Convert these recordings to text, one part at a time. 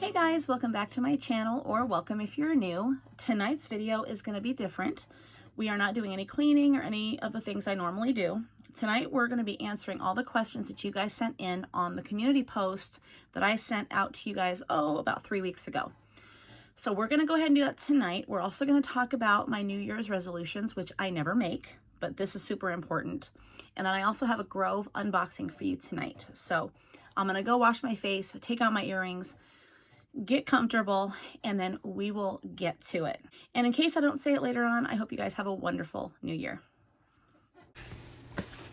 Hey guys, welcome back to my channel, or welcome if you're new. Tonight's video is going to be different. We are not doing any cleaning or any of the things I normally do. Tonight we're going to be answering all the questions that you guys sent in on the community post that I sent out to you guys, about 3 weeks ago. So we're going to go ahead and do that tonight. We're also going to talk about my New Year's resolutions, which I never make, but this is super important. And then I also have a Grove unboxing for you tonight. So I'm going to go wash my face, take out my earrings, get comfortable, and then we will get to it. And in case I don't say it later on, I hope you guys have a wonderful new year.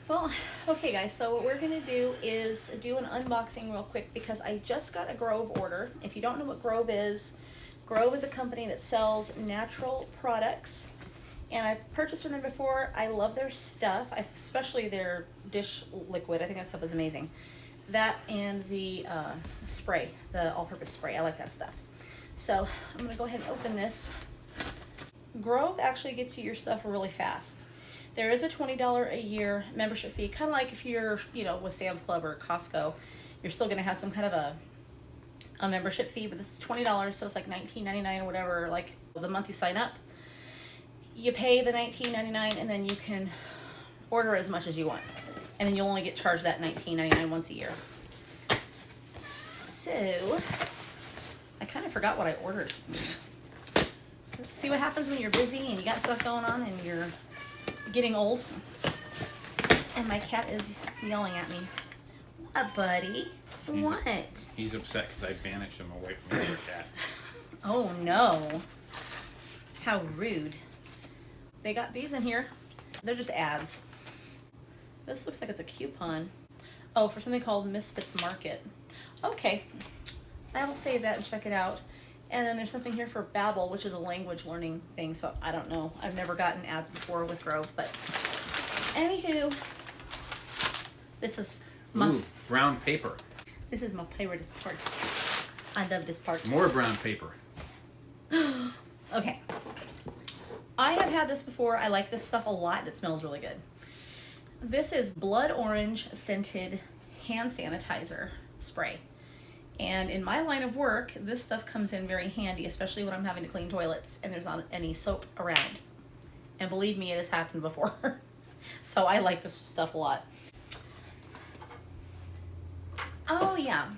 Well, okay guys, so what we're gonna do is do an unboxing real quick because I just got a Grove order. If you don't know what Grove is a company that sells natural products, and I've purchased from them before. I love their stuff, especially their dish liquid. I think that stuff is amazing. That and the spray, the all-purpose spray. I like that stuff. So I'm going to go ahead and open this. Grove actually gets you your stuff really fast. There is a $20 a year membership fee, kind of like if you're, with Sam's Club or Costco, you're still going to have some kind of a membership fee, but this is $20, so it's like $19.99 or whatever, like the month you sign up. You pay the $19.99 and then you can order as much as you want. And then you'll only get charged that $19.99 once a year. So, I kind of forgot what I ordered. See what happens when you're busy and you got stuff going on and you're getting old? And my cat is yelling at me. What, buddy? What? He's upset because I banished him away from the other cat. Oh, no. How rude. They got these in here. They're just ads. This looks like it's a coupon. Oh, for something called Misfits Market. Okay, I will save that and check it out. And then there's something here for Babbel, which is a language learning thing, so I don't know. I've never gotten ads before with Grove, but anywho, this is my... Ooh, brown paper. This is my favorite part. I love this part. More brown paper. Okay. I have had this before. I like this stuff a lot. It smells really good. This is blood orange scented hand sanitizer spray. And in my line of work, this stuff comes in very handy, especially when I'm having to clean toilets and there's not any soap around. And believe me, it has happened before. So I like this stuff a lot. Oh yeah,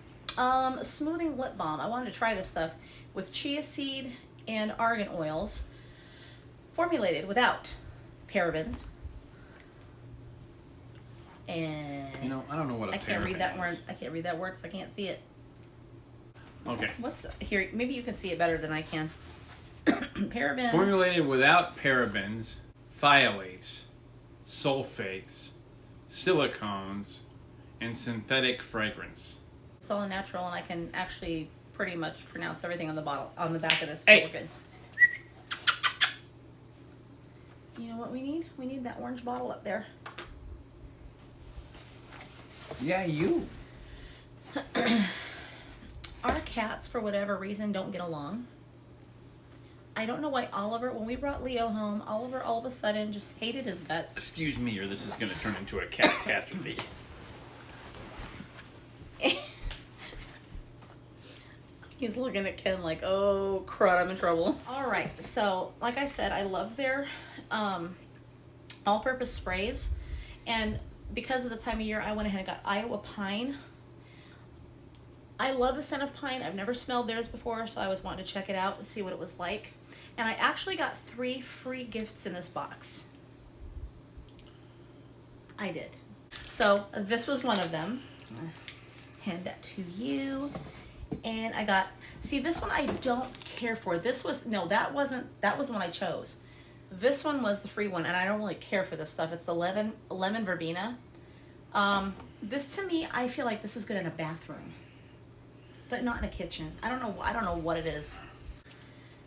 smoothing lip balm. I wanted to try this stuff with chia seed and argan oils, formulated without parabens. And I don't know what I can't read that word. I can't read that word because I can't see it. Okay. What's here? Maybe you can see it better than I can. Parabens. Formulated without parabens, phthalates, sulfates, silicones, and synthetic fragrance. It's all natural, and I can actually pretty much pronounce everything on the bottle, on the back of this. Hey. So we're good. You know what we need? We need that orange bottle up there. Yeah, you. Our cats, for whatever reason, don't get along. I don't know why Oliver, when we brought Leo home, Oliver all of a sudden just hated his guts. Excuse me, or this is going to turn into a catastrophe. He's looking at Ken like, oh, crud, I'm in trouble. All right, so like I said, I love their all-purpose sprays. And because of the time of year, I went ahead and got Iowa Pine. I love the scent of pine. I've never smelled theirs before, so I was wanting to check it out and see what it was like. And I actually got 3 free gifts in this box. I did. So this was one of them. Hand that to you. And I got, see, this one I don't care for. This was, no, that was the one I chose. This one was the free one, and I don't really care for this stuff. It's the lemon verbena. This, to me, I feel like this is good in a bathroom, but not in a kitchen. I don't know what it is.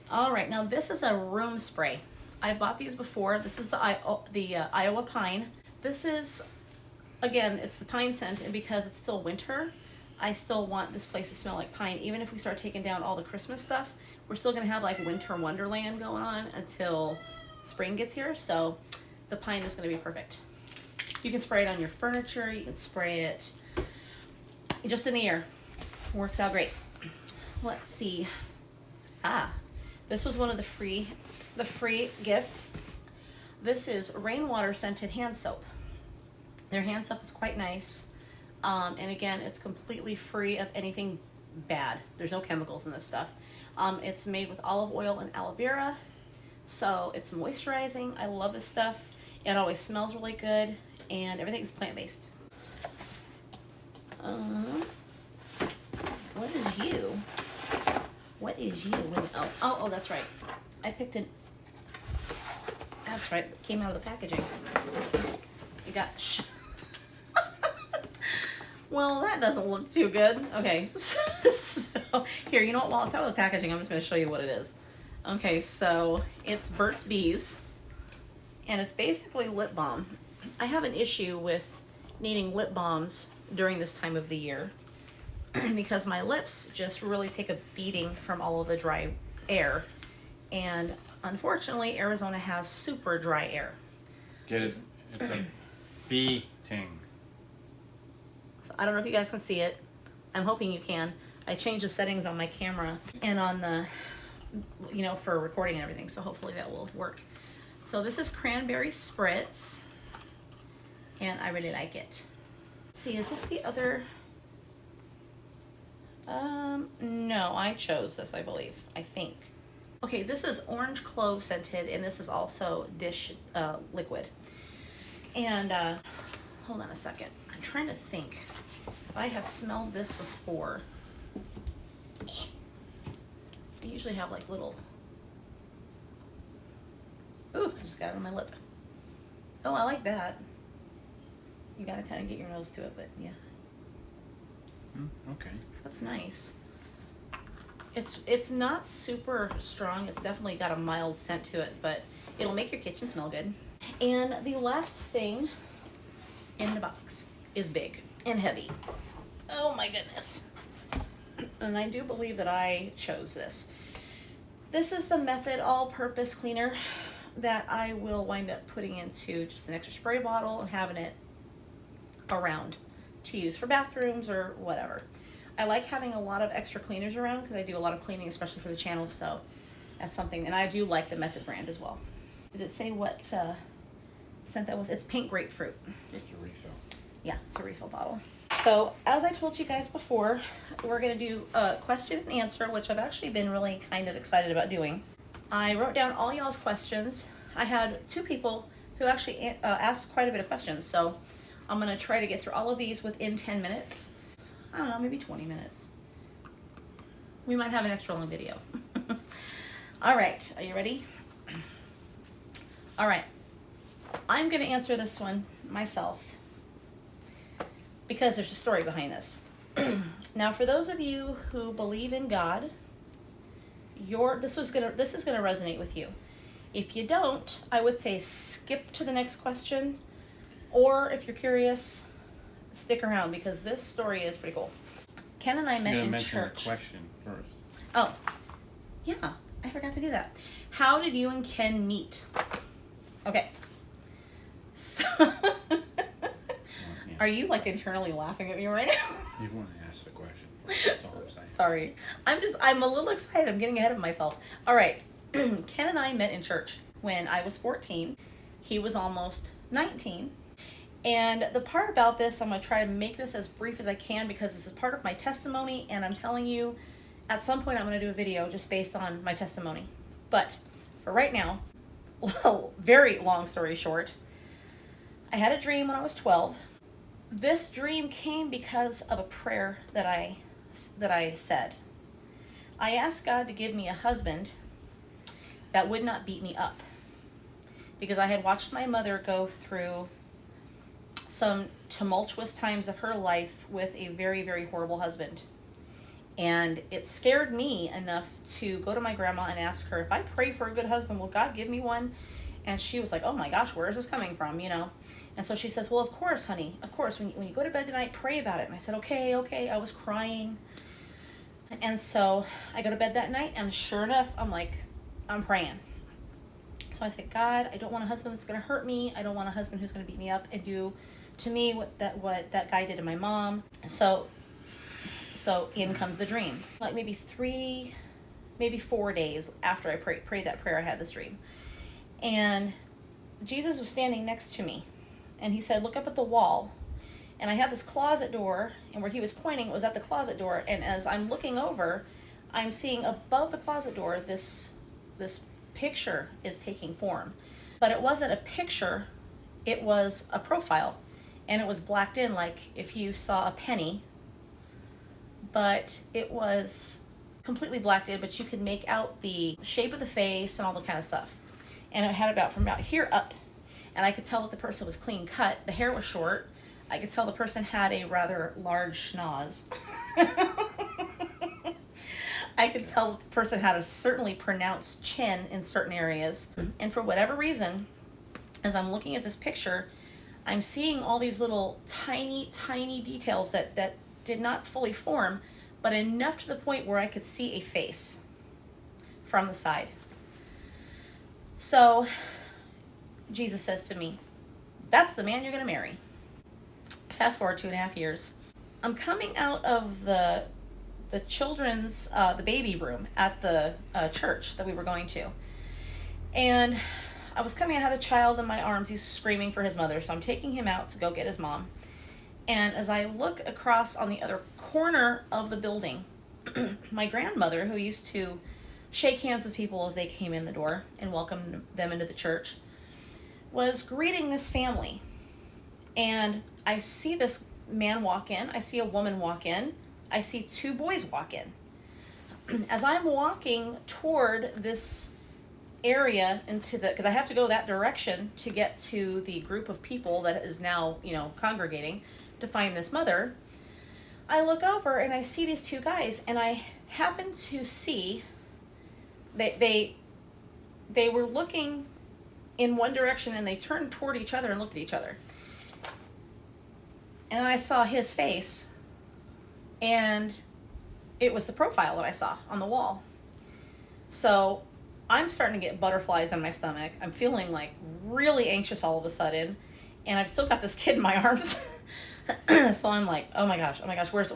All right, now this is a room spray. I bought these before. This is the Iowa Pine. This is, again, it's the pine scent, and because it's still winter, I still want this place to smell like pine. Even if we start taking down all the Christmas stuff, we're still gonna have like winter wonderland going on until spring gets here. So the pine is gonna be perfect. You can spray it on your furniture. You can spray it just in the air. Works out great. let's see. This was one of the free gifts. This is Rainwater scented hand soap. Their hand soap is quite nice. And again, it's completely free of anything bad. There's no chemicals in this stuff. It's made with olive oil and aloe vera. So it's moisturizing. I love this stuff. It always smells really good. And everything's plant-based. What is you? What is you? Oh, that's right. I picked it. That's right. It came out of the packaging. You got. Well, that doesn't look too good. Okay. So here, you know what? While it's out of the packaging, I'm just going to show you what it is. Okay, so it's Burt's Bees, and it's basically lip balm. I have an issue with needing lip balms during this time of the year because my lips just really take a beating from all of the dry air. And unfortunately, Arizona has super dry air. Get it? It's a beating. So I don't know if you guys can see it. I'm hoping you can. I changed the settings on my camera and on the, for recording and everything. So hopefully that will work. So this is Cranberry Spritz. And I really like it. Let's see, is this the other? No, I chose this, I believe. I think. Okay, this is Orange Clove scented, and this is also dish liquid. And hold on a second. I'm trying to think if I have smelled this before. I usually have like little. Ooh, I just got it on my lip. Oh, I like that. You gotta kind of get your nose to it, but yeah. Okay. That's nice. It's not super strong. It's definitely got a mild scent to it, but it'll make your kitchen smell good. And the last thing in the box is big and heavy. Oh my goodness. And I do believe that I chose this. This is the Method All-Purpose Cleaner that I will wind up putting into just an extra spray bottle and having it around to use for bathrooms or whatever. I like having a lot of extra cleaners around because I do a lot of cleaning, especially for the channel, so that's something. And I do like the Method brand as well. Did it say what scent that was? It's pink grapefruit. Just a refill. Yeah, it's a refill bottle. So as I told you guys before, we're going to do a question and answer, which I've actually been really kind of excited about doing. I wrote down all y'all's questions. I had 2 people who actually asked quite a bit of questions, so I'm going to try to get through all of these within 10 minutes. I don't know, maybe 20 minutes. We might have an extra long video. All right, are you ready? All right, I'm going to answer this one myself because there's a story behind this. Now, for those of you who believe in God, this is gonna resonate with you. If you don't, I would say skip to the next question, or if you're curious, stick around because this story is pretty cool. Ken and I met in church. Mention the question first. Oh, yeah, I forgot to do that. How did you and Ken meet? Okay. So, are you like internally laughing at me right now? You want to ask the question first. That's all I'm saying. Sorry. I'm a little excited. I'm getting ahead of myself. All right. Ken and I met in church when I was 14. He was almost 19. And the part about this, I'm going to try to make this as brief as I can because this is part of my testimony, and I'm telling you, at some point I'm going to do a video just based on my testimony. But for right now, very long story short, I had a dream when I was 12. This dream came because of a prayer that I said. I asked God to give me a husband that would not beat me up because I had watched my mother go through some tumultuous times of her life with a very, very horrible husband. And it scared me enough to go to my grandma and ask her, if I pray for a good husband, will God give me one? And she was like, oh my gosh, where is this coming from, And so she says, well, of course, honey, of course, when you go to bed tonight, pray about it. And I said, okay. I was crying. And so I go to bed that night, and sure enough, I'm praying. So I said, God, I don't want a husband that's going to hurt me. I don't want a husband who's going to beat me up and do to me what that guy did to my mom. So So in comes the dream. Like maybe 4 days after I prayed that prayer, I had this dream. And Jesus was standing next to me. And he said, look up at the wall. And I had this closet door, and where he was pointing, it was at the closet door. And as I'm looking over, I'm seeing above the closet door, this picture is taking form. But it wasn't a picture, it was a profile. And it was blacked in like if you saw a penny. But it was completely blacked in, but you could make out the shape of the face and all the kind of stuff. And it had from about here up. And I could tell that the person was clean cut. The hair was short. I could tell the person had a rather large schnoz. I could tell that the person had a certainly pronounced chin in certain areas. And for whatever reason, as I'm looking at this picture, I'm seeing all these little tiny, tiny details that did not fully form, but enough to the point where I could see a face from the side. So Jesus says to me, that's the man you're going to marry. Fast forward 2.5 years. I'm coming out of the children's, the baby room at the church that we were going to. And I was coming, I had a child in my arms. He's screaming for his mother. So I'm taking him out to go get his mom. And as I look across on the other corner of the building, my grandmother, who used to shake hands with people as they came in the door and welcome them into the church, was greeting this family. And I see this man walk in. I see a woman walk in. I see 2 boys walk in. As I'm walking toward this area because I have to go that direction to get to the group of people that is now, congregating to find this mother, I look over and I see these 2 guys, and I happen to see they were looking in one direction, and they turned toward each other and looked at each other. And I saw his face, and it was the profile that I saw on the wall. So I'm starting to get butterflies in my stomach. I'm feeling like really anxious all of a sudden, and I've still got this kid in my arms. So I'm like, oh my gosh, where's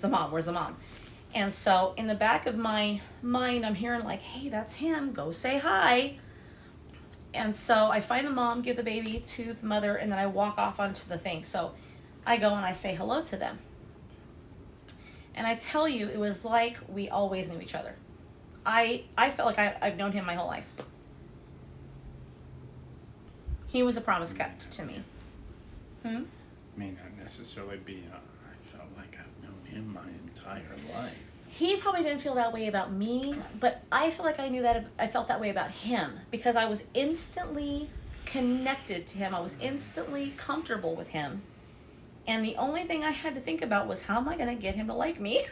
the mom? Where's the mom? And so in the back of my mind, I'm hearing like, hey, that's him. Go say hi. And so I find the mom, give the baby to the mother, and then I walk off onto the thing. So I go and I say hello to them. And I tell you, it was like we always knew each other. I felt like I've known him my whole life. He was a promise kept to me. May not necessarily be, I felt like I've known him my entire life. He probably didn't feel that way about me, but I feel like I felt that way about him because I was instantly connected to him. I was instantly comfortable with him. And the only thing I had to think about was, how am I going to get him to like me?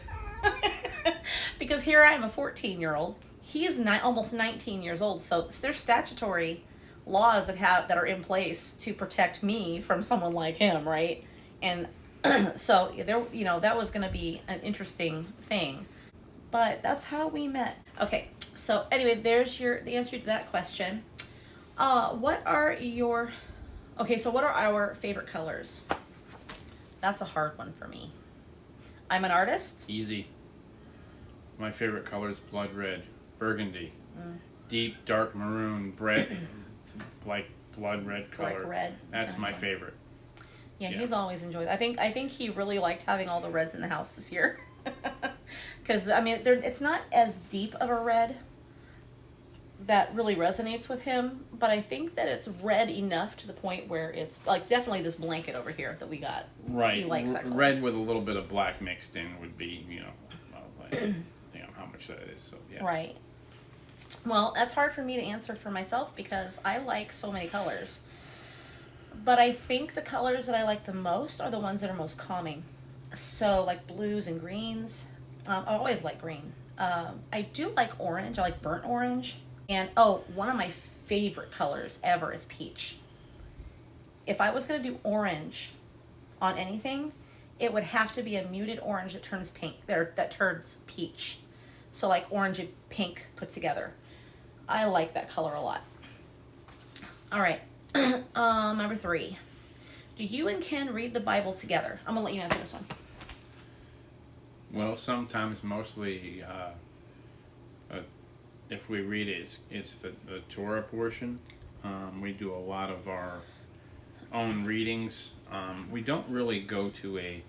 Because here I am, a 14-year-old. He's almost 19 years old, so there's statutory laws that are in place to protect me from someone like him, right? And so that was going to be an interesting thing. But that's how we met. Okay, so anyway, there's the answer to that question. What are our favorite colors? That's a hard one for me. I'm an artist. Easy. My favorite color is blood red, burgundy, deep dark maroon, like blood red color. Brick red. That's my favorite. Yeah, he's always enjoyed it. I think he really liked having all the reds in the house this year. Because, it's not as deep of a red that really resonates with him, but I think that it's red enough to the point where it's, like, definitely this blanket over here that we got. Right. He likes that color. Red with a little bit of black mixed in would be, depending on how much that is, so yeah. Right. Well, that's hard for me to answer for myself because I like so many colors. But I think the colors that I like the most are the ones that are most calming. So, like blues and greens. I always like green. I do like orange. I like burnt orange. And, one of my favorite colors ever is peach. If I was going to do orange on anything, it would have to be a muted orange that turns pink, that turns peach. So, like orange and pink put together. I like that color a lot. All right. Number 3. Do you and Ken read the Bible together? I'm going to let you answer this one. Well, sometimes, mostly, if we read it, it's the Torah portion. We do a lot of our own readings. We don't really go to a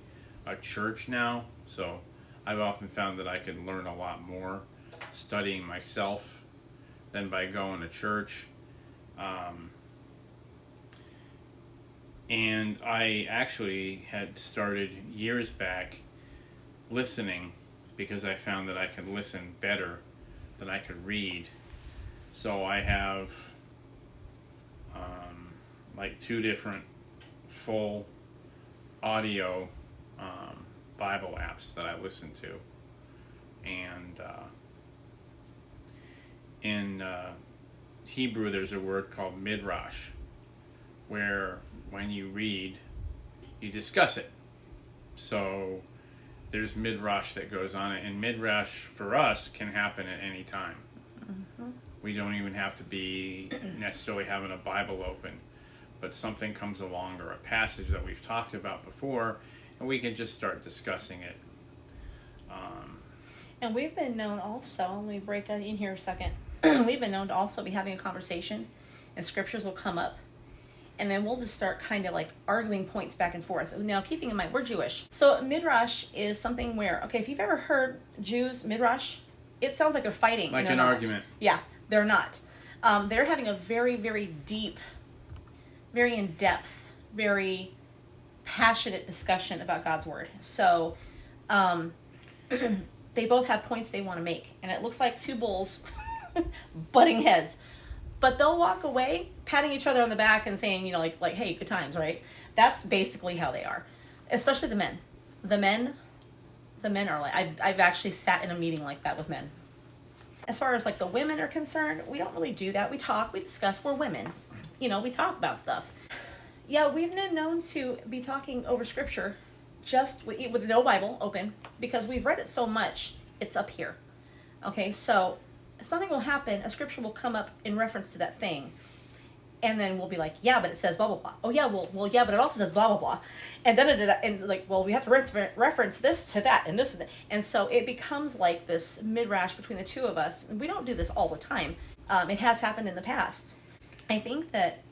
church now, so I've often found that I can learn a lot more studying myself than by going to church. And I actually had started years back listening because I found that I could listen better than I could read. So I have like 2 different full audio Bible apps that I listen to. And in Hebrew, there's a word called midrash, where when you read, you discuss it. So there's midrash that goes on, and midrash for us can happen at any time. Mm-hmm. We don't even have to be necessarily having a Bible open, but something comes along or a passage that we've talked about before, and we can just start discussing it. And we've been known also, let me break in here a second, we've been known to also be having a conversation, and scriptures will come up, and then we'll just start kind of like arguing points back and forth. Now, keeping in mind, we're Jewish. So midrash is something where, okay, if you've ever heard Jews, midrash, it sounds like they're fighting. Like an argument. Yeah, they're not. They're having a very, very deep, very in-depth, very passionate discussion about God's word. So they both have points they want to make, and it looks like 2 bulls butting heads. But they'll walk away patting each other on the back and saying, you know, like, hey, good times, right? That's basically how they are. Especially the men. The men are like, I've actually sat in a meeting like that with men. As far as like the women are concerned, we don't really do that. We talk, we discuss, we're women. You know, we talk about stuff. Yeah, we've been known to be talking over scripture just with no Bible open, because we've read it so much, it's up here. Okay, so something will happen, a scripture will come up in reference to that thing, and then we'll be like, yeah, but it says blah blah blah. Oh yeah, well yeah, but it also says blah blah blah, and then and like, well, we have to reference this to that and this and that, and so it becomes like this midrash between the 2 of us. And we don't do this all the time. It has happened in the past. I think that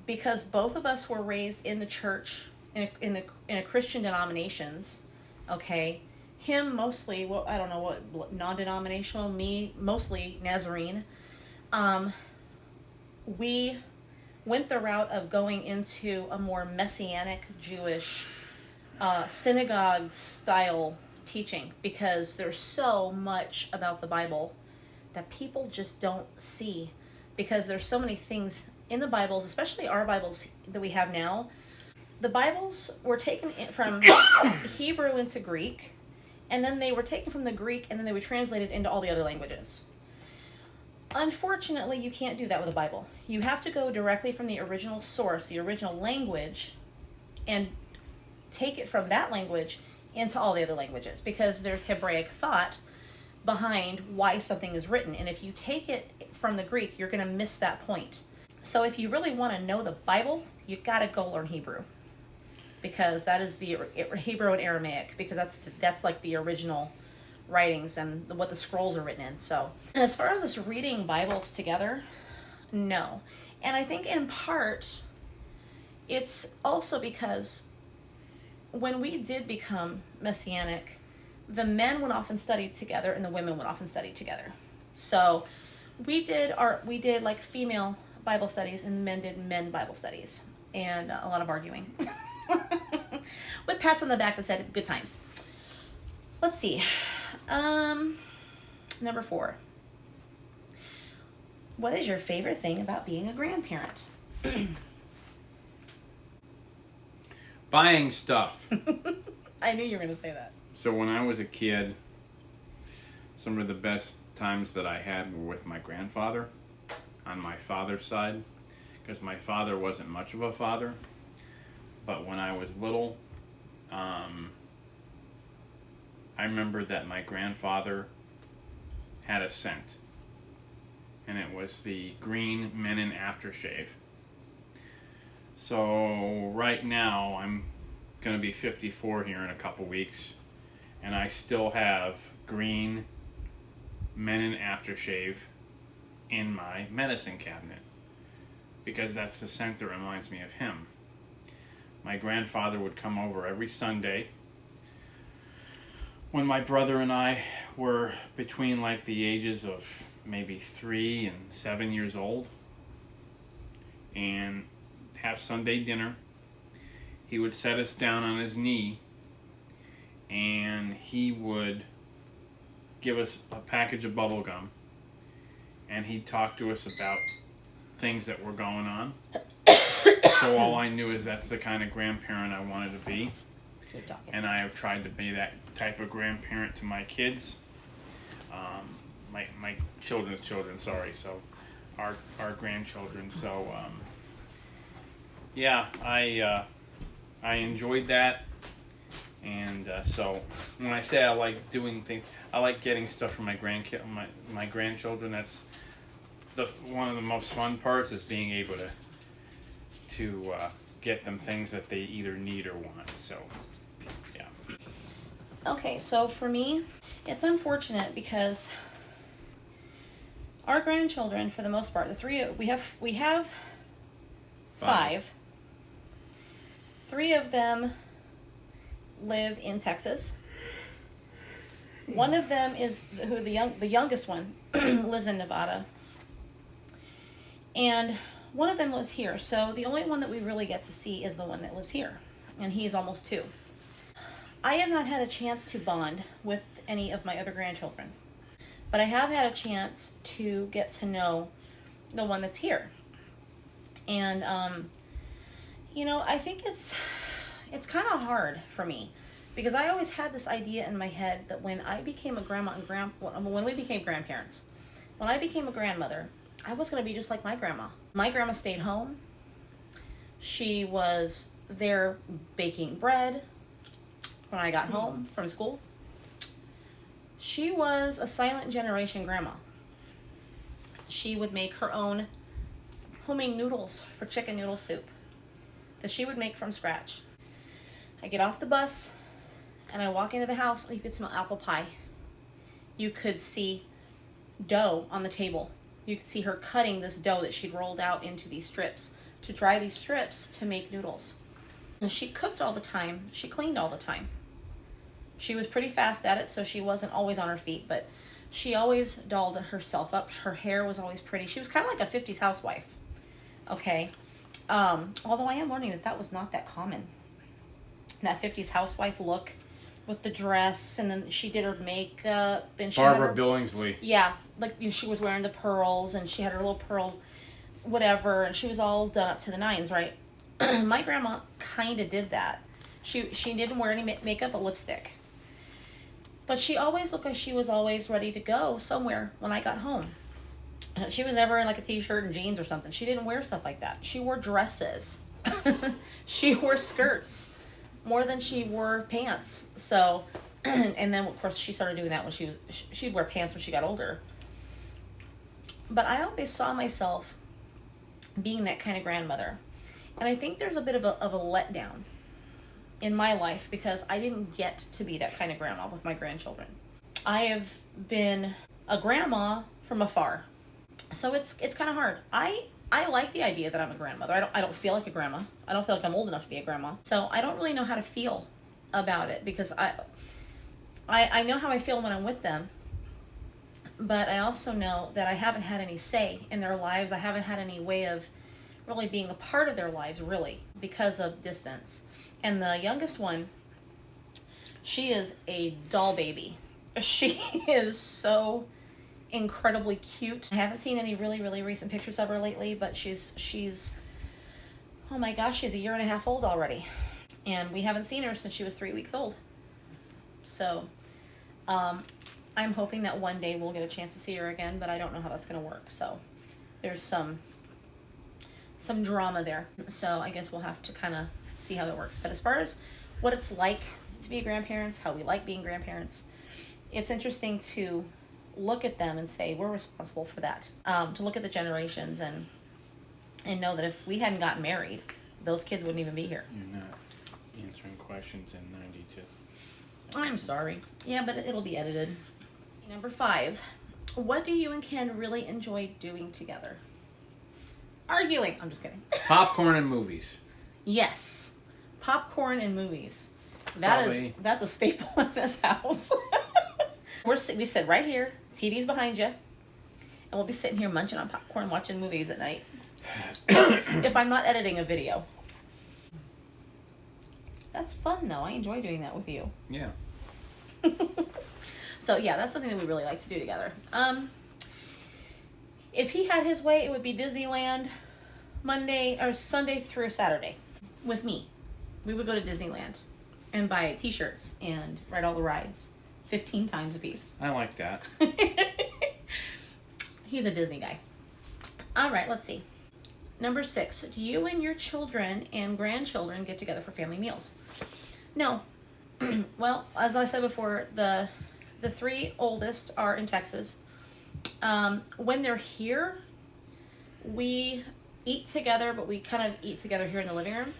because both of us were raised in the church, in a Christian denominations, okay. Him mostly, well, I don't know what non-denominational, me mostly Nazarene. We went the route of going into a more messianic Jewish synagogue style teaching, because there's so much about the Bible that people just don't see, because there's so many things in the Bibles, especially our Bibles that we have now. The Bibles were taken from Hebrew into Greek, and then they were taken from the Greek, and then they were translated into all the other languages. Unfortunately, you can't do that with a Bible. You have to go directly from the original source, the original language, and take it from that language into all the other languages, because there's Hebraic thought behind why something is written. And if you take it from the Greek, you're going to miss that point. So if you really want to know the Bible, you've got to go learn Hebrew, because that is the Hebrew and Aramaic, because that's like the original writings and what the scrolls are written in. So as far as us reading Bibles together, no. And I think in part it's also because when we did become messianic, the men would often study together and the women would often study together. So we did like female Bible studies, and men did men Bible studies, and a lot of arguing with pats on the back that said good times. Let's see. Number 4. What is your favorite thing about being a grandparent? Buying stuff. I knew you were going to say that. So when I was a kid, some of the best times that I had were with my grandfather on my father's side, because my father wasn't much of a father. But when I was little, I remember that my grandfather had a scent, and it was the green Menon aftershave. So right now, I'm going to be 54 here in a couple weeks, and I still have green Menon aftershave in my medicine cabinet because that's the scent that reminds me of him. My grandfather would come over every Sunday when my brother and I were between like the ages of maybe 3 and 7 years old, and have Sunday dinner. He would set us down on his knee and he would give us a package of bubble gum, and he'd talk to us about things that were going on. So all I knew is that's the kind of grandparent I wanted to be. Keep talking. And I have tried to be that type of grandparent to my kids, my children's children. Sorry, so our grandchildren. So yeah, I enjoyed that, and so when I say I like doing things, I like getting stuff from my grandchildren. That's one of the most fun parts is being able to get them things that they either need or want. So. Okay, so for me, it's unfortunate because our grandchildren, for the most part, we have five. 3 of them live in Texas. One of them is the youngest one lives in Nevada, and one of them lives here. So the only one that we really get to see is the one that lives here, and he's almost 2. I have not had a chance to bond with any of my other grandchildren, but I have had a chance to get to know the one that's here. And, I think it's kind of hard for me because I always had this idea in my head that when I became a grandma and when we became grandparents, when I became a grandmother, I was going to be just like my grandma. My grandma stayed home. She was there baking bread when I got home from school. She was a silent generation grandma. She would make her own homemade noodles for chicken noodle soup that she would make from scratch. I get off the bus and I walk into the house. You could smell apple pie. You could see dough on the table. You could see her cutting this dough that she'd rolled out into these strips to dry these strips to make noodles. And she cooked all the time. She cleaned all the time. She was pretty fast at it, so she wasn't always on her feet, but she always dolled herself up. Her hair was always pretty. She was kind of like a 50s housewife, okay? Although I am learning that was not that common. That 50s housewife look with the dress, and then she did her makeup. And she Barbara had Billingsley. Yeah, like she was wearing the pearls, and she had her little pearl whatever, and she was all done up to the nines, right? My grandma kind of did that. She didn't wear any makeup but lipstick. But she always looked like she was always ready to go somewhere when I got home. She was never in like a t-shirt and jeans or something. She didn't wear stuff like that. She wore dresses. She wore skirts more than she wore pants. So, and then of course she started doing that when she'd wear pants when she got older. But I always saw myself being that kind of grandmother. And I think there's a bit of a letdown in my life because I didn't get to be that kind of grandma with my grandchildren. I have been a grandma from afar. So it's kind of hard. I like the idea that I'm a grandmother. I don't feel like a grandma. I don't feel like I'm old enough to be a grandma. So I don't really know how to feel about it because I know how I feel when I'm with them, but I also know that I haven't had any say in their lives. I haven't had any way of really being a part of their lives, really, because of distance. And the youngest one, she is a doll baby. She is so incredibly cute. I haven't seen any really, really recent pictures of her lately, but she's oh my gosh, she's 1.5 years old already. And we haven't seen her since she was 3 weeks old. So, I'm hoping that one day we'll get a chance to see her again, but I don't know how that's going to work. So, there's some drama there. So, I guess we'll have to kind of see how that works. But as far as what it's like to be grandparents, how we like being grandparents, it's interesting to look at them and say we're responsible for that. To look at the generations and know that if we hadn't gotten married, those kids wouldn't even be here. You're not answering questions in 92. I'm sorry. Yeah, but it'll be edited. Number 5. What do you and Ken really enjoy doing together? Arguing. I'm just kidding. Popcorn and movies. Yes. Popcorn and movies. Probably. That's a staple in this house. We sit right here. TV's behind you. And we'll be sitting here munching on popcorn, watching movies at night. If I'm not editing a video. That's fun, though. I enjoy doing that with you. Yeah. So, yeah, that's something that we really like to do together. If he had his way, it would be Disneyland Monday or Sunday through Saturday with me. We would go to Disneyland and buy t-shirts and ride all the rides 15 times a piece. I like that. He's a Disney guy. All right, let's see. Number 6, do you and your children and grandchildren get together for family meals? No. Well, as I said before, the 3 oldest are in Texas. When they're here, we eat together, but we kind of eat together here in the living room.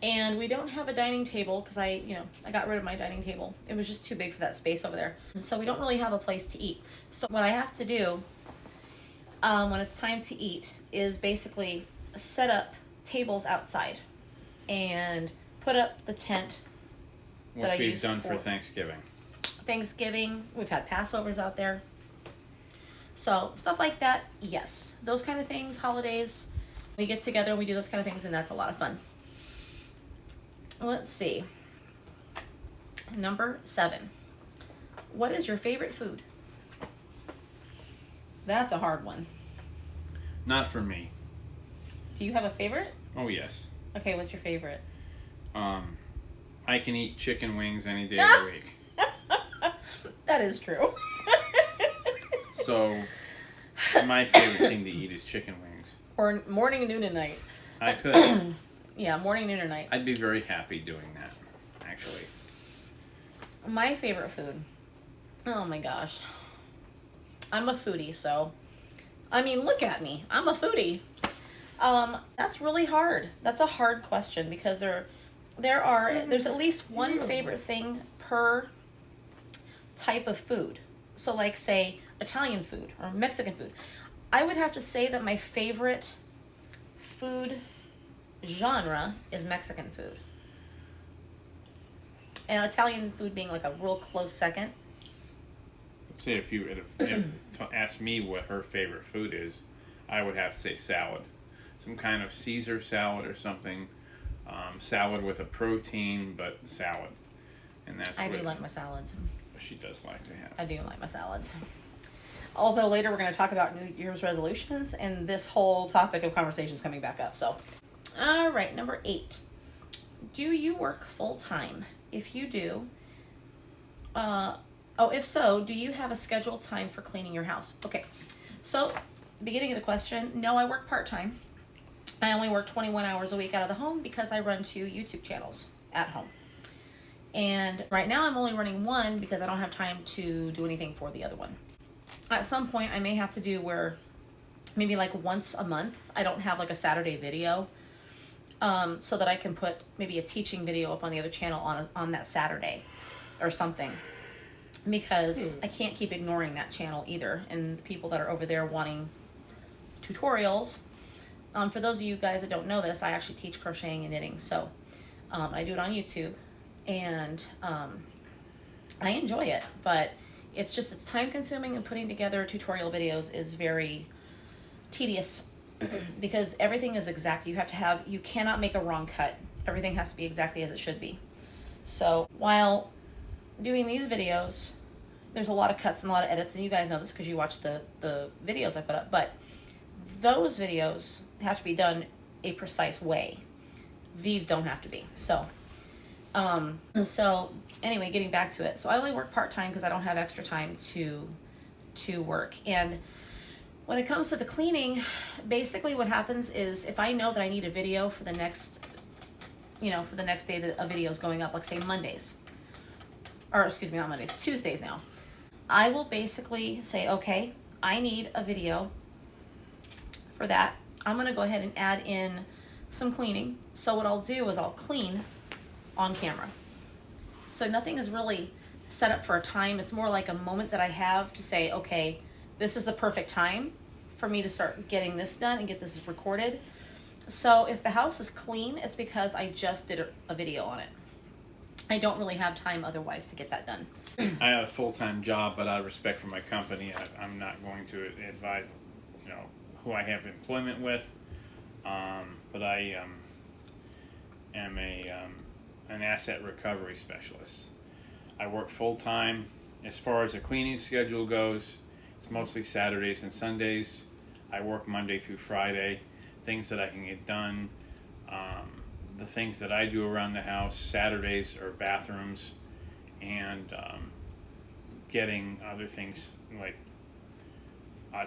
And we don't have a dining table because I got rid of my dining table. It was just too big for that space over there. And so we don't really have a place to eat. So what I have to do when it's time to eat is basically set up tables outside and put up the tent that I What we've use done for Thanksgiving. Thanksgiving. We've had Passovers out there. So stuff like that, yes. Those kind of things, holidays, we get together and we do those kind of things, and that's a lot of fun. Let's see. Number 7. What is your favorite food? That's a hard one. Not for me. Do you have a favorite? Oh, yes. Okay, what's your favorite? I can eat chicken wings any day of the week. That is true. So, my favorite thing to eat is chicken wings. Or morning, noon, and night. I could. Yeah, morning, noon, or night. I'd be very happy doing that, actually. My favorite food. Oh my gosh. I'm a foodie, so I mean, look at me. I'm a foodie. That's really hard. That's a hard question because there's at least one favorite thing per type of food. So like say Italian food or Mexican food. I would have to say that my favorite food genre is Mexican food. And Italian food being like a real close second. Say if you if asked me what her favorite food is, I would have to say salad. Some kind of Caesar salad or something. Salad with a protein, but salad. And that's I what do like my salads. she does like to have. I do like my salads. Although later we're going to talk about New Year's resolutions, and this whole topic of conversation is coming back up. So, all right, number 8. Do you work full time? If you do, if so, do you have a scheduled time for cleaning your house? Okay, so beginning of the question, no, I work part time. I only work 21 hours a week out of the home because I run 2 YouTube channels at home. And right now I'm only running one because I don't have time to do anything for the other one. At some point I may have to do where maybe like once a month I don't have like a Saturday video, so that I can put maybe a teaching video up on the other channel on that Saturday or something, because I can't keep ignoring that channel either, and the people that are over there wanting tutorials. For those of you guys that don't know this, I actually teach crocheting and knitting, so I do it on YouTube, and I enjoy it, but it's time consuming, and putting together tutorial videos is very tedious because everything is exact. You cannot make a wrong cut. Everything has to be exactly as it should be. So while doing these videos, there's a lot of cuts and a lot of edits, and you guys know this because you watch the videos I put up, but those videos have to be done a precise way. These don't have to be. So anyway, getting back to it. So I only work part-time because I don't have extra time to work. And when it comes to the cleaning, basically what happens is if I know that I need a video for the next, for the next day that a video is going up, like say Mondays, or excuse me, not Mondays, Tuesdays now, I will basically say, okay, I need a video for that. I'm going to go ahead and add in some cleaning. So what I'll do is I'll clean on camera. So nothing is really set up for a time. It's more like a moment that I have to say, okay, this is the perfect time for me to start getting this done and get this recorded. So if the house is clean, it's because I just did a video on it. I don't really have time otherwise to get that done. I have a full-time job, but out of respect for my company, I'm not going to advise, who I have employment with. But I am an asset recovery specialist. I work full-time. As far as the cleaning schedule goes, it's mostly Saturdays and Sundays. I work Monday through Friday. Things that I can get done. The things that I do around the house, Saturdays are bathrooms and getting other things like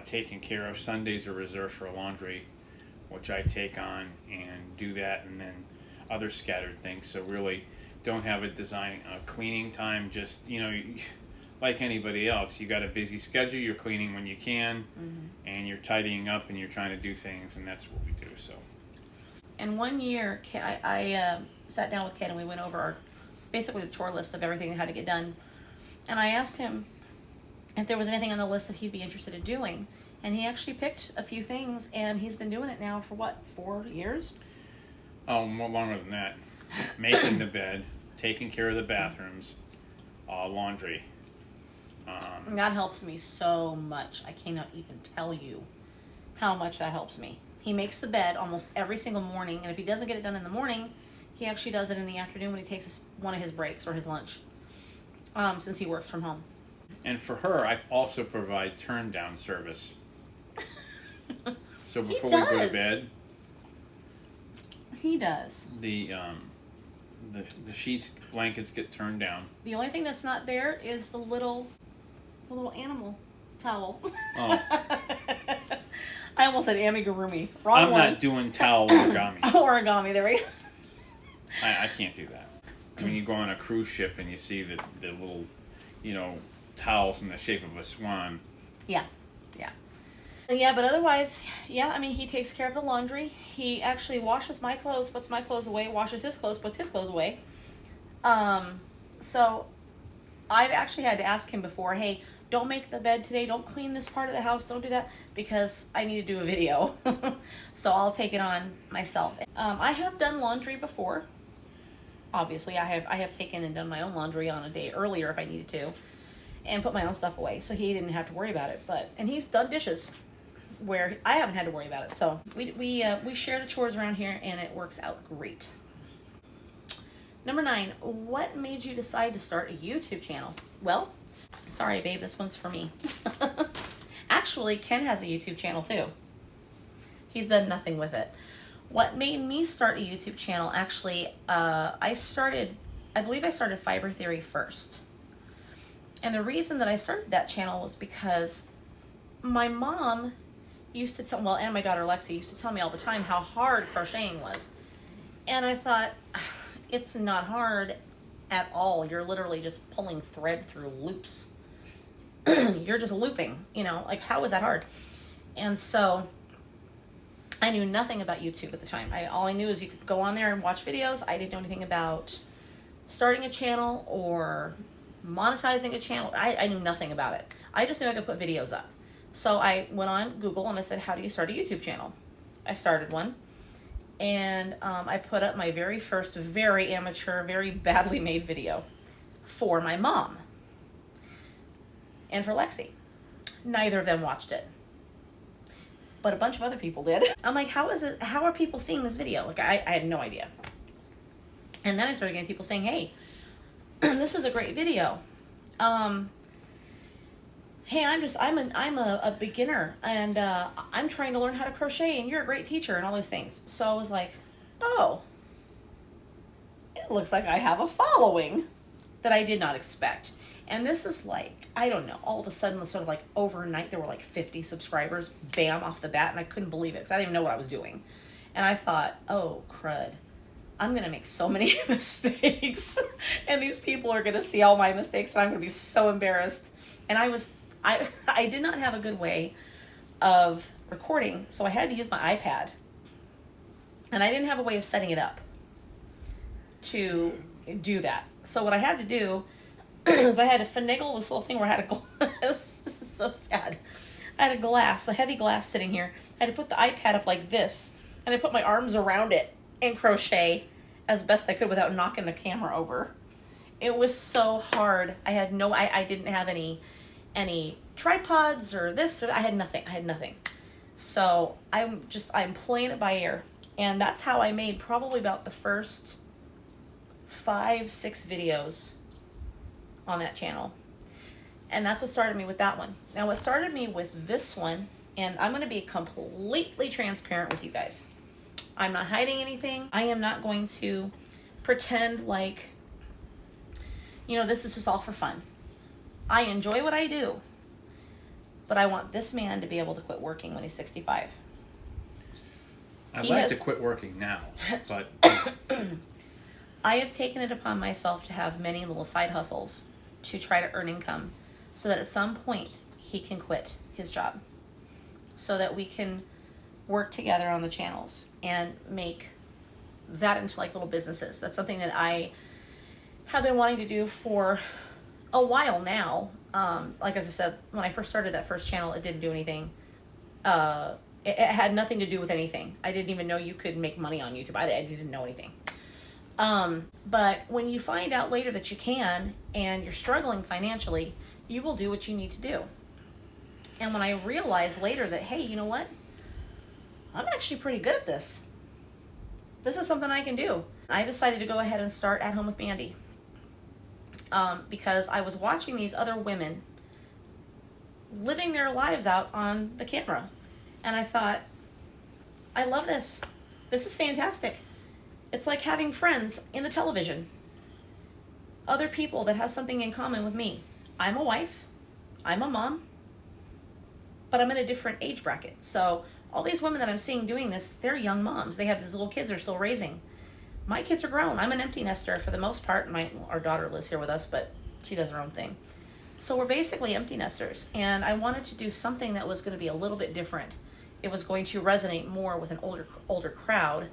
taken care of. Sundays are reserved for laundry, which I take on and do that, and then other scattered things. So really don't have a cleaning time. Just, like anybody else, you got a busy schedule, you're cleaning when you can, and you're tidying up and you're trying to do things, and that's what we do. So. And one year, I sat down with Ken and we went over basically the chore list of everything that had to get done. And I asked him if there was anything on the list that he'd be interested in doing. And he actually picked a few things, and he's been doing it now for 4 years? Oh, more longer than that. Making the bed, taking care of the bathrooms, laundry. That helps me so much. I cannot even tell you how much that helps me. He makes the bed almost every single morning, and if he doesn't get it done in the morning, he actually does it in the afternoon when he takes one of his breaks or his lunch, since he works from home. And for her, I also provide turn down service. So before we go to bed, he does. The sheets, blankets get turned down. The only thing that's not there is the little animal towel. Oh. I almost said amigurumi. Wrong I'm one. not doing towel origami. Origami, there we go. I can't do that. When you go on a cruise ship and you see the little, towels in the shape of a swan. Yeah. Yeah, but otherwise, he takes care of the laundry. He actually washes my clothes, puts my clothes away, washes his clothes, puts his clothes away. So I've actually had to ask him before, hey, don't make the bed today, don't clean this part of the house, don't do that, because I need to do a video. So I'll take it on myself. I have done laundry before. Obviously, I have taken and done my own laundry on a day earlier if I needed to, and put my own stuff away, so he didn't have to worry about it. And he's done dishes where I haven't had to worry about it. So we share the chores around here, and it works out great. Number 9, what made you decide to start a YouTube channel? Well, sorry, babe, this one's for me. Actually, Ken has a YouTube channel too. He's done nothing with it. What made me start a YouTube channel, actually, I believe I started Fiber Theory first. And the reason that I started that channel was because my mom used to tell, and my daughter Lexi used to tell me all the time how hard crocheting was. And I thought, it's not hard at all. You're literally just pulling thread through loops. You're just looping, how is that hard? And so I knew nothing about YouTube at the time. All I knew is you could go on there and watch videos. I didn't know anything about starting a channel or monetizing a channel. I knew nothing about it. I just knew I could put videos up. So I went on Google and I said, how do you start a YouTube channel? I started one. And I put up my very first, very amateur, very badly made video for my mom and for Lexi. Neither of them watched it, but a bunch of other people did. I'm like, how are people seeing this video? I had no idea. And then I started getting people saying, hey, this is a great video. Hey, I'm a beginner, and I'm trying to learn how to crochet, and you're a great teacher, and all these things. So I was like, oh, it looks like I have a following that I did not expect. And this is I don't know, all of a sudden, sort of overnight, there were 50 subscribers, bam, off the bat, and I couldn't believe it, because I didn't even know what I was doing. And I thought, oh, crud, I'm going to make so many mistakes, and these people are going to see all my mistakes, and I'm going to be so embarrassed. And I did not have a good way of recording, so I had to use my iPad. And I didn't have a way of setting it up to do that. So what I had to do is I had to finagle this whole thing where I had a glass. This is so sad. I had a heavy glass sitting here. I had to put the iPad up like this, and I put my arms around it and crochet as best I could without knocking the camera over. It was so hard. I didn't have any tripods or this or that. I had nothing. So I'm playing it by ear. And that's how I made probably about the first 5-6 videos on that channel. And that's what started me with that one. Now what started me with this one, and I'm going to be completely transparent with you guys. I'm not hiding anything. I am not going to pretend like, this is just all for fun. I enjoy what I do, but I want this man to be able to quit working when he's 65. I'd like to quit working now, but I have taken it upon myself to have many little side hustles to try to earn income so that at some point he can quit his job so that we can work together on the channels and make that into like little businesses. That's something that I have been wanting to do for a while now. Like as I said, when I first started that first channel, it didn't do anything. It had nothing to do with anything. I didn't even know you could make money on YouTube. I didn't know anything. But when you find out later that you can and you're struggling financially, you will do what you need to do. And when I realized later that, hey, you know what? I'm actually pretty good at this. This is something I can do. I decided to go ahead and start At Home with Mandy. Because I was watching these other women living their lives out on the camera. And I thought, I love this. This is fantastic. It's like having friends in the television. Other people that have something in common with me. I'm a wife. I'm a mom. But I'm in a different age bracket. So all these women that I'm seeing doing this, they're young moms. They have these little kids they're still raising. My kids are grown. I'm an empty nester for the most part. Our daughter lives here with us, but she does her own thing. So we're basically empty nesters. And I wanted to do something that was going to be a little bit different. It was going to resonate more with an older crowd.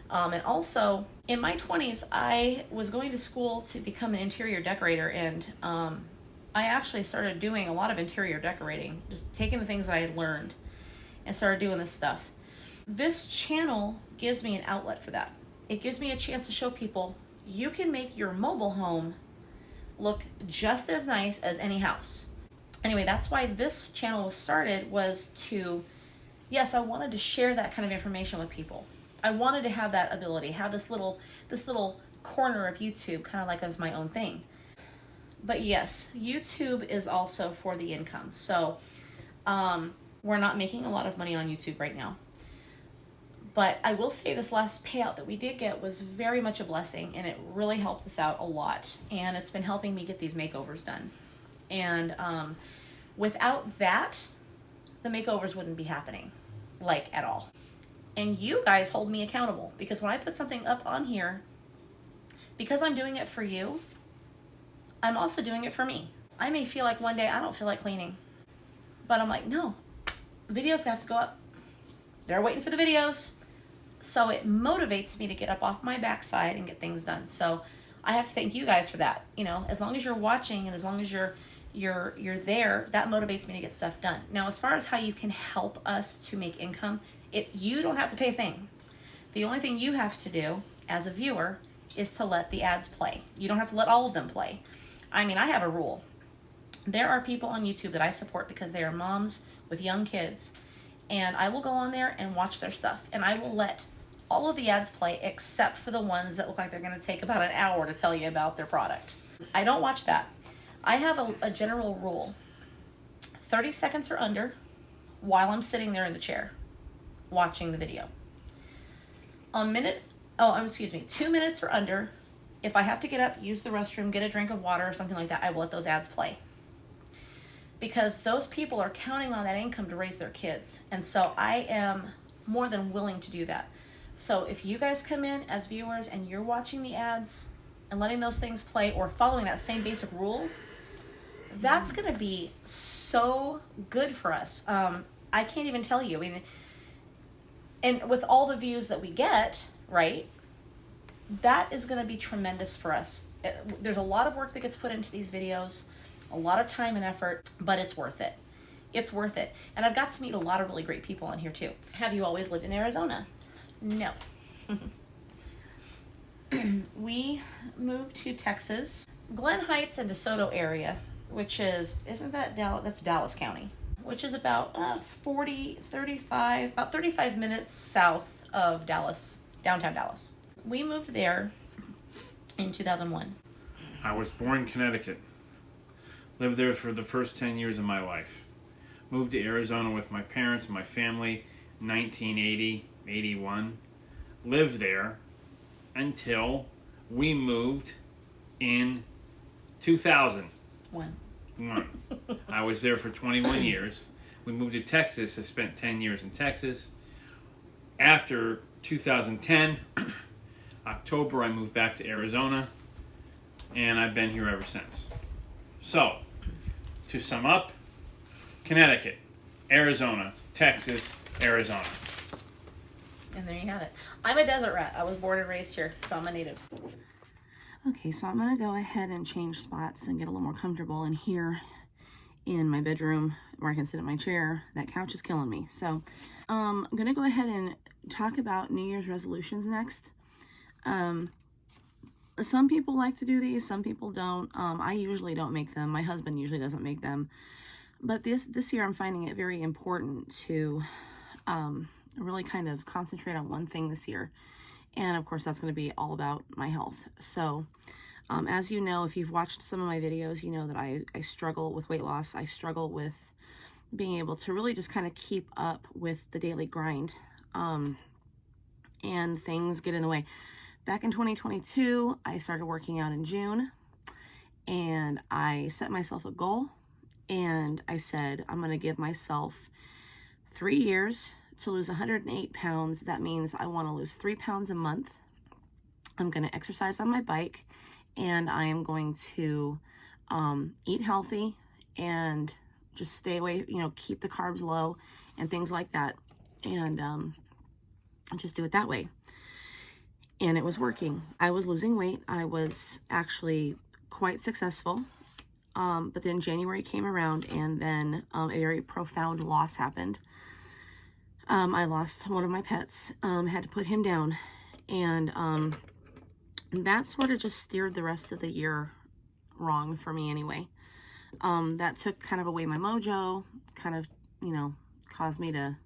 And also, in my 20s, I was going to school to become an interior decorator, and I actually started doing a lot of interior decorating, just taking the things that I had learned and started doing this stuff. This channel gives me an outlet for that. It gives me a chance to show people you can make your mobile home look just as nice as any house. Anyway, that's why this channel was started, was to, yes, I wanted to share that kind of information with people. I wanted to have that ability, have this little corner of YouTube kind of like as my own thing. But yes, YouTube is also for the income. So we're not making a lot of money on YouTube right now. But I will say this last payout that we did get was very much a blessing, and it really helped us out a lot. And it's been helping me get these makeovers done. And without that, the makeovers wouldn't be happening, like at all. And you guys hold me accountable, because when I put something up on here, because I'm doing it for you, I'm also doing it for me. I may feel like one day I don't feel like cleaning, but I'm like, no, videos have to go up. They're waiting for the videos. So it motivates me to get up off my backside and get things done. So I have to thank you guys for that. As long as you're watching and as long as you're there, that motivates me to get stuff done. Now, as far as how you can help us to make income, you don't have to pay a thing. The only thing you have to do as a viewer is to let the ads play. You don't have to let all of them play. I have a rule. There are people on YouTube that I support because they are moms with young kids, and I will go on there and watch their stuff, and I will let all of the ads play except for the ones that look like they're going to take about an hour to tell you about their product. I don't watch that. I have a general rule. 30 seconds or under while I'm sitting there in the chair watching the video. 2 minutes or under, if I have to get up, use the restroom, get a drink of water or something like that, I will let those ads play. Because those people are counting on that income to raise their kids. And so I am more than willing to do that. So if you guys come in as viewers and you're watching the ads and letting those things play or following that same basic rule, that's going to be so good for us. I can't even tell you. And with all the views that we get, right, that is going to be tremendous for us. There's a lot of work that gets put into these videos, a lot of time and effort, but it's worth it. It's worth it. And I've got to meet a lot of really great people on here too. Have you always lived in Arizona? No. We moved to Texas, Glen Heights and DeSoto area, which is, isn't that Dallas? That's Dallas County, which is about 35 minutes south of Dallas, downtown Dallas. We moved there in 2001. I was born in Connecticut. Lived there for the first 10 years of my life. Moved to Arizona with my parents and my family 1980, 81. Lived there until we moved in 2001. I was there for 21 years. We moved to Texas. I spent 10 years in Texas. After 2010, October, I moved back to Arizona, and I've been here ever since. So, to sum up, Connecticut, Arizona, Texas, Arizona. And there you have it. I'm a desert rat. I was born and raised here, so I'm a native. Okay, so I'm going to go ahead and change spots and get a little more comfortable in here in my bedroom where I can sit at my chair. That couch is killing me. So I'm going to go ahead and talk about New Year's resolutions next. Some people like to do these, some people don't. I usually don't make them. My husband usually doesn't make them. But this year I'm finding it very important to really kind of concentrate on one thing this year. And of course, that's going to be all about my health. So as you know, if you've watched some of my videos, you know that I struggle with weight loss. I struggle with being able to really just kind of keep up with the daily grind. And things get in the way. Back in 2022, I started working out in June, and I set myself a goal, and I said, I'm going to give myself 3 years to lose 108 pounds. That means I want to lose 3 pounds a month. I'm going to exercise on my bike, and I am going to eat healthy and just stay away, keep the carbs low and things like that. And just do it that way. And it was working. I was losing weight. I was actually quite successful. But then January came around, and then a very profound loss happened. I lost one of my pets, had to put him down. And that sort of just steered the rest of the year wrong for me anyway. That took kind of away my mojo, kind of, caused me to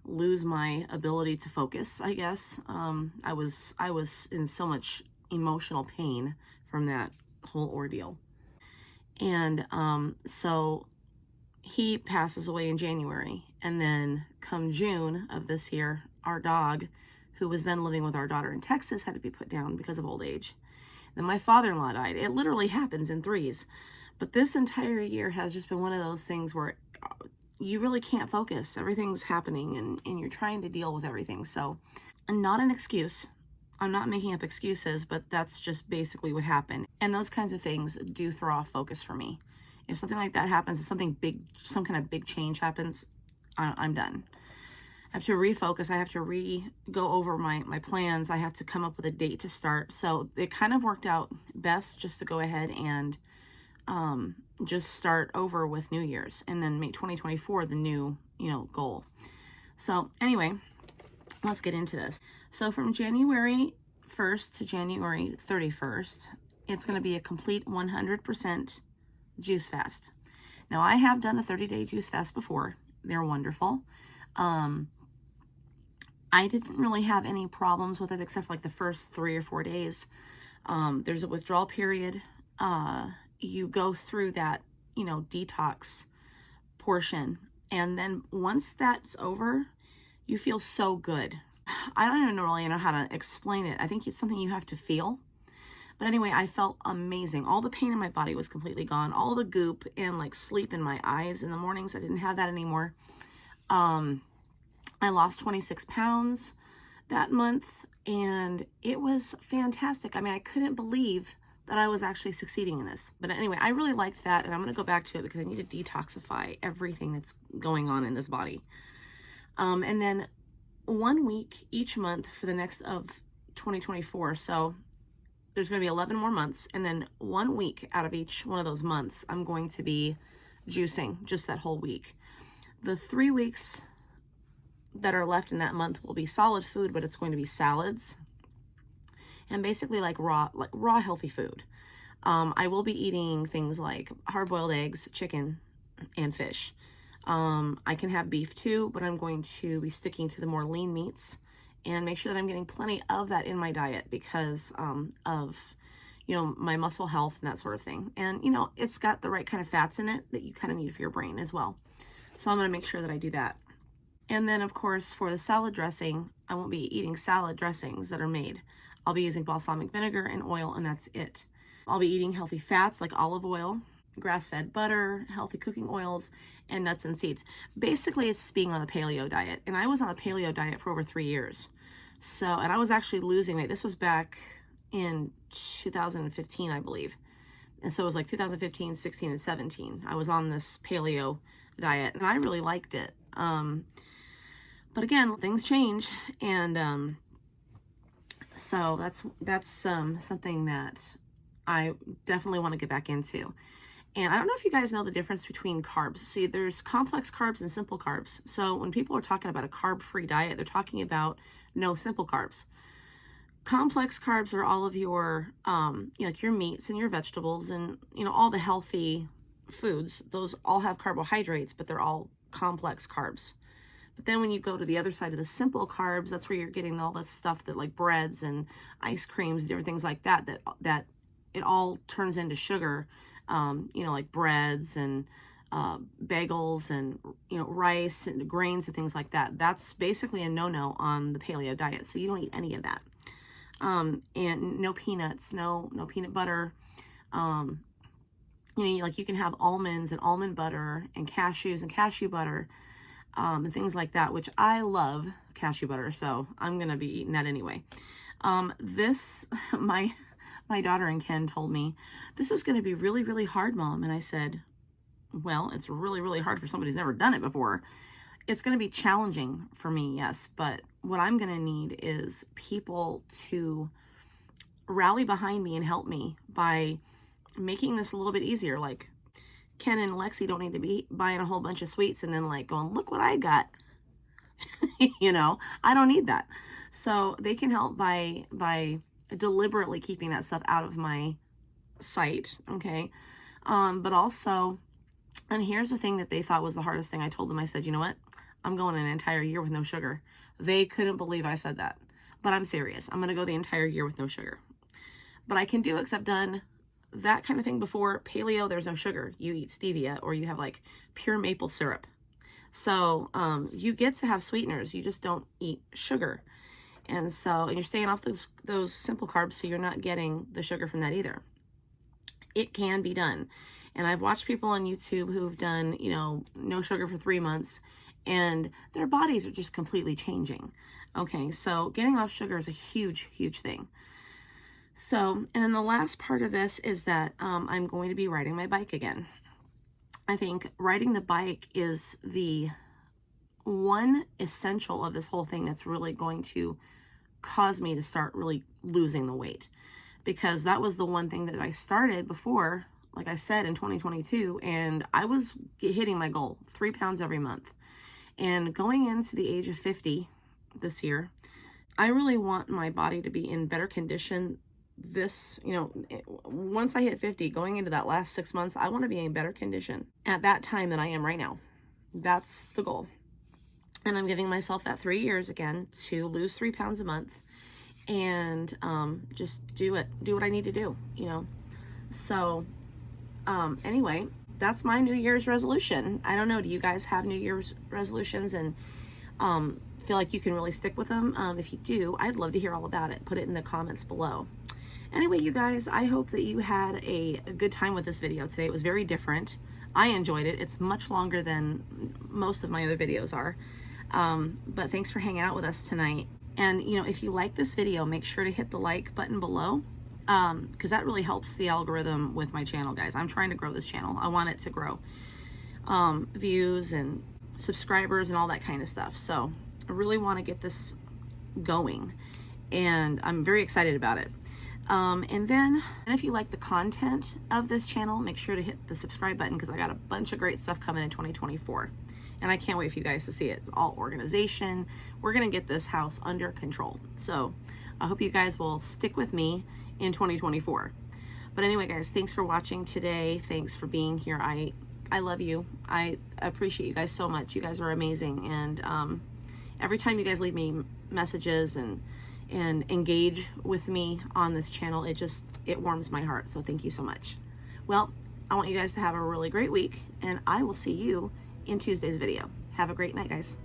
lose my ability to focus, I guess. I was in so much emotional pain from that whole ordeal. And so he passes away in January, and then come June of this year, our dog, who was then living with our daughter in Texas, had to be put down because of old age. Then my father-in-law died. It literally happens in threes. But this entire year has just been one of those things where you really can't focus. Everything's happening, and you're trying to deal with everything. So, not an excuse. I'm not making up excuses, but that's just basically what happened. And those kinds of things do throw off focus for me. If something like that happens, if something big, some kind of big change happens, I'm done. I have to refocus. I have to go over my plans. I have to come up with a date to start. So it kind of worked out best just to go ahead and just start over with New Year's, and then make 2024 the new, goal. So anyway, let's get into this. So from January 1st to January 31st, it's going to be a complete 100% juice fast. Now, I have done a 30-day juice fast before. They're wonderful. I didn't really have any problems with it except for like the first 3 or 4 days. There's a withdrawal period. You go through that, detox portion. And then once that's over, you feel so good. I don't even really know how to explain it. I think it's something you have to feel. But anyway, I felt amazing. All the pain in my body was completely gone. All the goop and like sleep in my eyes in the mornings, I didn't have that anymore. I lost 26 pounds that month, and it was fantastic. I mean, I couldn't believe that I was actually succeeding in this. But anyway, I really liked that, and I'm going to go back to it because I need to detoxify everything that's going on in this body. And then 1 week each month for the next of 2024. So there's going to be 11 more months. And then 1 week out of each one of those months, I'm going to be juicing just that whole week. The 3 weeks that are left in that month will be solid food, but it's going to be salads and basically like raw healthy food. I will be eating things like hard-boiled eggs, chicken, and fish. I can have beef too, but I'm going to be sticking to the more lean meats and make sure that I'm getting plenty of that in my diet because of, you know, my muscle health and that sort of thing. And, you know, it's got the right kind of fats in it that you kind of need for your brain as well. So I'm going to make sure that I do that. And then, of course, for the salad dressing, I won't be eating salad dressings that are made. I'll be using balsamic vinegar and oil, and that's it. I'll be eating healthy fats like olive oil, grass-fed butter, healthy cooking oils, and nuts and seeds. Basically, it's just being on the paleo diet. And I was on the paleo diet for over 3 years. So, and I was actually losing weight. This was back in 2015, I believe. And so it was like 2015, 16, and 17. I was on this paleo diet, and I really liked it. But again, things change, and so that's something that I definitely want to get back into. And I don't know if you guys know the difference between carbs. See, there's complex carbs and simple carbs. So when people are talking about a carb-free diet, they're talking about no simple carbs. Complex carbs are all of your, you know, like your meats and your vegetables and, you know, all the healthy foods. Those all have carbohydrates, but they're all complex carbs. But then when you go to the other side of the simple carbs, that's where you're getting all that stuff that like breads and ice creams and different things like that it all turns into sugar. You know, like breads and bagels and, you know, rice and grains and things like that. That's basically a no-no on the paleo diet. So you don't eat any of that. And no peanuts, no peanut butter. You know, like you can have almonds and almond butter and cashews and cashew butter. And things like that, which I love cashew butter, so I'm gonna be eating that anyway. My daughter and Ken told me, this is gonna be really, really hard, Mom. And I said, well, it's really, really hard for somebody who's never done it before. It's gonna be challenging for me, yes, but what I'm gonna need is people to rally behind me and help me by making this a little bit easier. Like, Ken and Lexi don't need to be buying a whole bunch of sweets and then like going, look what I got. You know, I don't need that. So they can help by deliberately keeping that stuff out of my sight. Okay. But also, and here's the thing that they thought was the hardest thing. I told them, I said, you know what? I'm going an entire year with no sugar. They couldn't believe I said that, but I'm serious. I'm going to go the entire year with no sugar, but I can do, because I've done that kind of thing before. Paleo, there's no sugar. You eat stevia or you have like pure maple syrup. So you get to have sweeteners. You just don't eat sugar. And so, and you're staying off those simple carbs, so you're not getting the sugar from that either. It can be done. And I've watched people on YouTube who've done, you know, no sugar for 3 months, and their bodies are just completely changing. Okay, so getting off sugar is a huge, huge thing. So, and then the last part of this is that I'm going to be riding my bike again. I think riding the bike is the one essential of this whole thing that's really going to cause me to start really losing the weight, because that was the one thing that I started before, like I said, in 2022, and I was hitting my goal, 3 pounds every month. And going into the age of 50 this year, I really want my body to be in better condition. This, you know, once I hit 50, going into that last 6 months, I want to be in better condition at that time than I am right now. That's the goal. And I'm giving myself that 3 years again to lose 3 pounds a month and just do what I need to do, you know. So anyway, that's my New Year's resolution. I don't know, do you guys have New Year's resolutions and feel like you can really stick with them? If you do, I'd love to hear all about it. Put it in the comments below. Anyway, you guys, I hope that you had a good time with this video today. It was very different. I enjoyed it. It's much longer than most of my other videos are. But thanks for hanging out with us tonight. And, you know, if you like this video, make sure to hit the like button below, because that really helps the algorithm with my channel, guys. I'm trying to grow this channel. I want it to grow views and subscribers and all that kind of stuff. So I really want to get this going. and I'm very excited about it. And then, if you like the content of this channel, make sure to hit the subscribe button, because I got a bunch of great stuff coming in 2024. And I can't wait for you guys to see it. It's all organization. We're going to get this house under control. So I hope you guys will stick with me in 2024. But anyway, guys, thanks for watching today. Thanks for being here. I love you. I appreciate you guys so much. You guys are amazing. And every time you guys leave me messages and engage with me on this channel, it warms my heart. So thank you so much. Well, I want you guys to have a really great week, and I will see you in Tuesday's video. Have a great night, guys.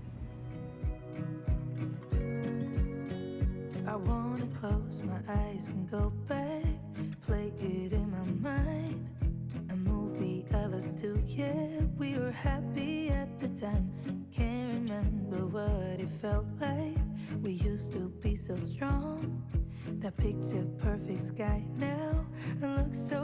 I wanna close my eyes and go back, play it in my mind. A movie of us two, yeah, we were happy at the time. Can't remember what it felt like. We used to be so strong. That picture perfect sky now, it looks so